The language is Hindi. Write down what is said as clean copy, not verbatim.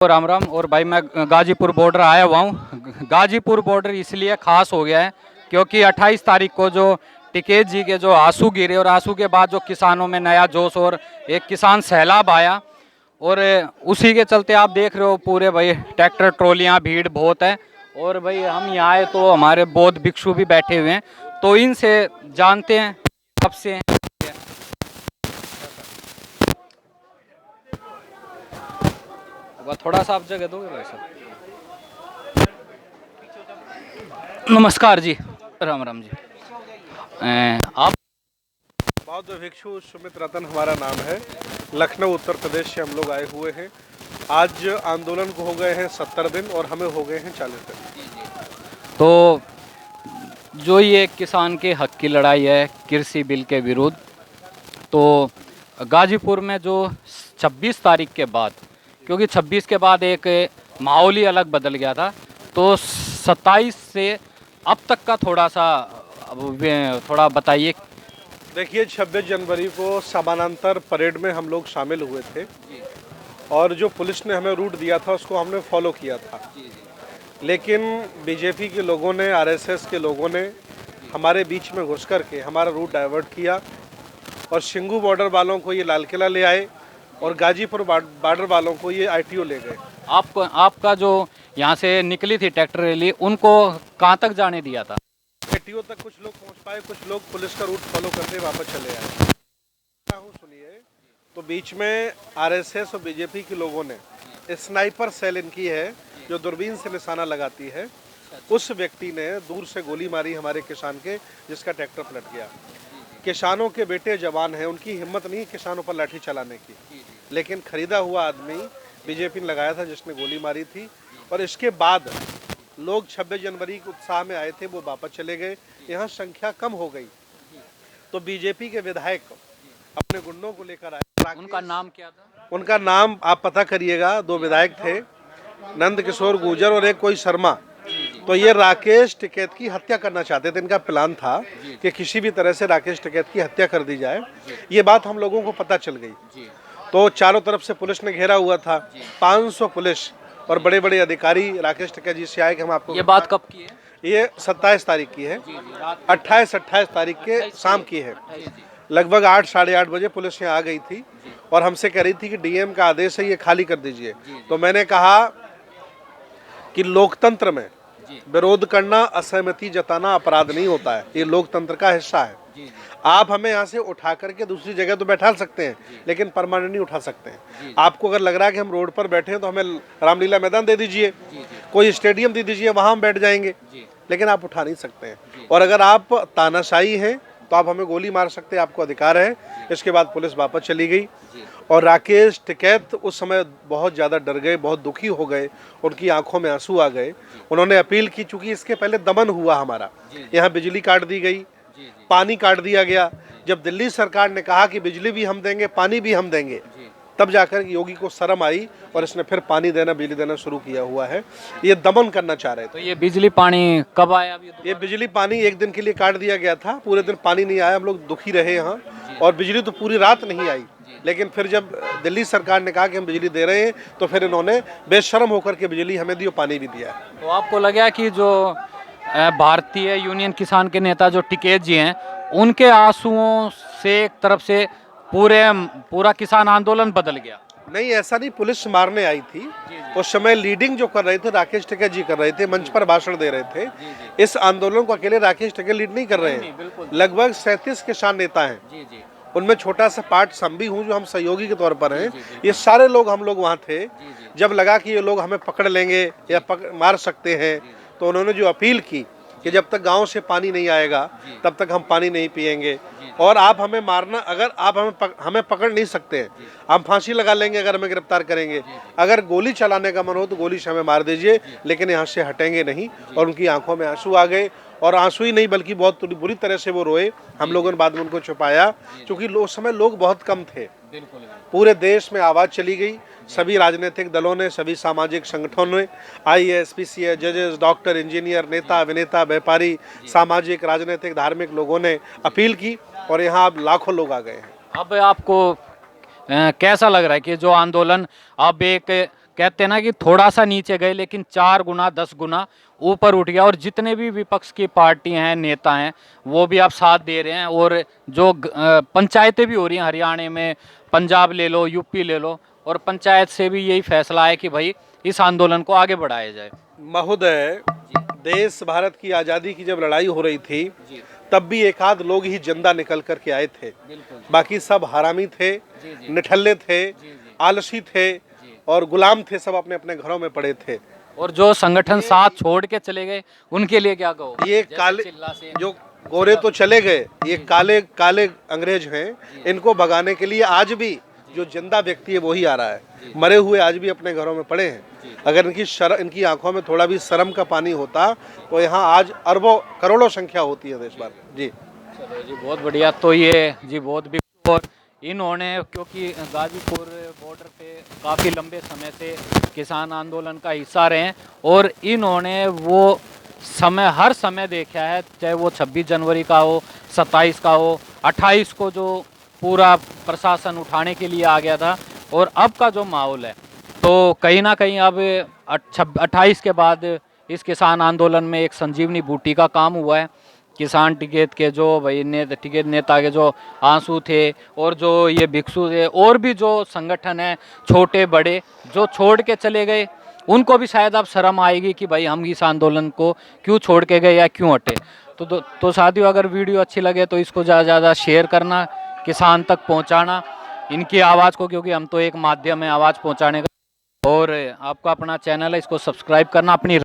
राम राम। और भाई मैं गाजीपुर बॉर्डर आया हुआ हूँ। गाजीपुर बॉर्डर इसलिए खास हो गया है क्योंकि 28 तारीख को जो टिकैत जी के जो आंसू गिरे और आंसू के बाद जो किसानों में नया जोश और एक किसान सैलाब आया, और उसी के चलते आप देख रहे हो पूरे भाई ट्रैक्टर ट्रॉलियाँ भीड़ बहुत है। और भाई हम यहाँ आए तो हमारे बौद्ध भिक्षु भी बैठे हुए हैं, तो इनसे जानते हैं कब से हैं। थोड़ा सा आप जगह दोगे भाई साहब? नमस्कार जी, राम राम जी। आप बौद्ध भिक्षु सुमित रतन हमारा नाम है। लखनऊ उत्तर प्रदेश से हम लोग आए हुए हैं। आज आंदोलन को हो गए हैं 70 दिन और हमें हो गए हैं 40 दिन। तो जो ये किसान के हक की लड़ाई है कृषि बिल के विरुद्ध, तो गाजीपुर में जो 26 तारीख के बाद, क्योंकि 26 के बाद एक माहौल ही अलग बदल गया था, तो 27 से अब तक का थोड़ा बताइए। देखिए 26 जनवरी को समानांतर परेड में हम लोग शामिल हुए थे और जो पुलिस ने हमें रूट दिया था उसको हमने फॉलो किया था। लेकिन बीजेपी के लोगों ने, आरएसएस के लोगों ने हमारे बीच में घुस करके हमारा रूट डाइवर्ट किया और शिंगू बॉर्डर वालों को ये लाल किला ले आए और गाजीपुर बॉर्डर वालों को ये आईटीओ ले गए। आपका जो यहाँ से निकली थी ट्रैक्टर रैली, उनको कहाँ तक जाने दिया था? आईटीओ तक कुछ लोग पहुँच पाए, कुछ लोग पुलिस का रूट फॉलो करते वापस चले आए। सुनिए, तो बीच में आरएसएस और बीजेपी के लोगों ने स्नाइपर सेल इनकी है जो दूरबीन से निशाना लगाती है, उस व्यक्ति ने दूर से गोली मारी हमारे किसान के, जिसका ट्रैक्टर पलट गया। किसानों के बेटे जवान हैं, उनकी हिम्मत नहीं किसानों पर लाठी चलाने की, लेकिन खरीदा हुआ आदमी बीजेपी ने लगाया था जिसने गोली मारी थी। और इसके बाद लोग 26 जनवरी के उत्साह में आए थे, वो वापस चले गए। यहाँ संख्या कम हो गई तो बीजेपी के विधायक अपने गुंडों को लेकर आए। उनका नाम क्या था? उनका नाम आप पता करिएगा। 2 विधायक थे, नंद किशोर गुर्जर और एक कोई शर्मा। तो ये राकेश टिकैत की हत्या करना चाहते थे। इनका प्लान था कि किसी भी तरह से राकेश टिकैत की हत्या कर दी जाए। ये बात हम लोगों को पता चल गई तो चारों तरफ से पुलिस ने घेरा हुआ था। 500 पुलिस और बड़े बड़े अधिकारी राकेश टिकैत जी से आए कि हम आपको। ये बात कब की है? ये 27 तारीख की है, 28 तारीख के शाम की है। लगभग 8 साढ़े 8 बजे पुलिस यहाँ आ गई थी और हमसे कह रही थी कि डीएम का आदेश है, ये खाली कर दीजिए। तो मैंने कहा कि लोकतंत्र में विरोध करना, असहमति जताना अपराध नहीं होता है, ये लोकतंत्र का हिस्सा है। आप हमें यहाँ से उठा करके दूसरी जगह तो बैठा सकते हैं, लेकिन परमानेंट नहीं उठा सकते हैं। आपको अगर लग रहा है कि हम रोड पर बैठे हैं तो हमें रामलीला मैदान दे दीजिए, कोई स्टेडियम दे दीजिए, वहाँ हम बैठ जाएंगे, लेकिन आप उठा नहीं सकते हैं। और अगर आप तानाशाही हैं तो आप हमें गोली मार सकते हैं, आपको अधिकार है। इसके बाद पुलिस वापस चली गई और राकेश टिकैत उस समय बहुत ज़्यादा डर गए, बहुत दुखी हो गए, उनकी आंखों में आंसू आ गए। उन्होंने अपील की, चूंकि इसके पहले दमन हुआ हमारा, यहाँ बिजली काट दी गई, पानी काट दिया गया। जब दिल्ली सरकार ने कहा कि बिजली भी हम देंगे, पानी भी हम देंगे, तब जाकर योगी को शर्म आई और इसने फिर पानी देना, बिजली देना शुरू किया हुआ है। ये दमन करना चाह रहे थे। तो ये बिजली पानी कब आया? अभी ये बिजली पानी एक दिन के लिए काट दिया गया था, पूरे दिन पानी नहीं आया, हम लोग दुखी रहे यहाँ। और बिजली तो पूरी रात नहीं आई, लेकिन फिर जब दिल्ली सरकार ने कहा कि हम बिजली दे रहे हैं तो फिर इन्होंने बेशर्म होकर के बिजली हमें दी और पानी भी दिया। तो आपको लगा कि जो भारतीय यूनियन किसान के नेता जो टिकैत जी हैं, उनके आंसुओं से एक तरफ से पूरा किसान आंदोलन बदल गया? नहीं, ऐसा नहीं। पुलिस मारने आई थी उस समय, लीडिंग जो कर रहे थे राकेश टिकैत जी कर रहे थे, मंच पर भाषण दे रहे थे। इस आंदोलन को अकेले राकेश टिकैत लीड नहीं कर रहे हैं। लगभग 37 किसान नेता हैं, उनमें छोटा सा पार्ट हम भी हूँ जो हम सहयोगी के तौर पर हैं। ये सारे लोग, हम लोग वहाँ थे। जब लगा कि ये लोग हमें पकड़ लेंगे या मार सकते हैं, तो उन्होंने जो अपील की कि जब तक गांव से पानी नहीं आएगा तब तक हम पानी नहीं पिएंगे, और आप हमें मारना, अगर आप हमें पकड़ नहीं सकते हैं, हम फांसी लगा लेंगे अगर हमें गिरफ्तार करेंगे। अगर गोली चलाने का मन हो तो गोली से हमें मार दीजिए, लेकिन यहाँ से हटेंगे नहीं। और उनकी आंखों में आंसू आ गए, और आंसू ही नहीं बल्कि बहुत बुरी तरह से वो रोए। हम लोगों ने बाद में उनको छुपाया, क्योंकि उस समय लोग बहुत कम थे। पूरे देश में आवाज़ चली गई, सभी राजनीतिक दलों ने, सभी सामाजिक संगठनों ने, आईएएस, पीसीएस, जजेस, डॉक्टर, इंजीनियर, नेता, अभिनेता, व्यापारी, सामाजिक, राजनीतिक, धार्मिक लोगों ने अपील की और यहाँ अब लाखों लोग आ गए हैं। अब आपको कैसा लग रहा है कि जो आंदोलन अब एक कहते हैं ना कि थोड़ा सा नीचे गए लेकिन 4 गुना 10 गुना ऊपर उठ गया। और जितने भी विपक्ष की पार्टियां हैं, नेता हैं, वो भी आप साथ दे रहे हैं। और जो पंचायतें भी हो रही हैं हरियाणा में, पंजाब ले लो, यूपी ले लो, और पंचायत से भी यही फैसला है कि भाई इस आंदोलन को आगे बढ़ाया जाए। महोदय, देश भारत की आज़ादी की जब लड़ाई हो रही थी तब भी एक आध लोग ही जिंदा निकल कर के आए थे, बाकी सब हरामी थे, निठल्ले थे, आलसी थे और गुलाम थे, सब अपने अपने घरों में पड़े थे। और जो संगठन साथ छोड़ के चले गए उनके लिए क्या कहो? ये काले जो गोरे तो चले गए, ये काले काले अंग्रेज हैं, इनको भगाने के लिए आज भी जो जिंदा व्यक्ति है वही आ रहा है। मरे हुए आज भी अपने घरों में पड़े हैं। अगर इनकी आंखों में थोड़ा भी शर्म का पानी होता तो यहाँ आज अरबों करोड़ों संख्या होती है देश भर। जी चलो जी, बहुत बढ़िया। तो ये जी बहुत भी, और इन्होंने क्योंकि गाजीपुर बॉर्डर पे काफ़ी लंबे समय से किसान आंदोलन का हिस्सा रहे हैं, और इन्होंने वो समय हर समय देखा है, चाहे वो 26 जनवरी का हो, 27 का हो, 28 को जो पूरा प्रशासन उठाने के लिए आ गया था, और अब का जो माहौल है, तो कहीं ना कहीं अब 28 के बाद इस किसान आंदोलन में एक संजीवनी बूटी का काम हुआ है। किसान टिकट के जो भाई टिकट नेता के जो आंसू थे, और जो ये भिक्षु थे, और भी जो संगठन है छोटे बड़े जो छोड़ के चले गए, उनको भी शायद अब शर्म आएगी कि भाई हम इस आंदोलन को क्यों छोड़ के गए या क्यों हटे। तो साथियों, अगर वीडियो अच्छी लगे तो इसको ज़्यादा से ज़्यादा शेयर करना, किसान तक पहुंचाना इनकी आवाज़ को, क्योंकि हम तो एक माध्यम है आवाज़ पहुंचाने का। और आपका अपना चैनल है, इसको सब्सक्राइब करना, अपनी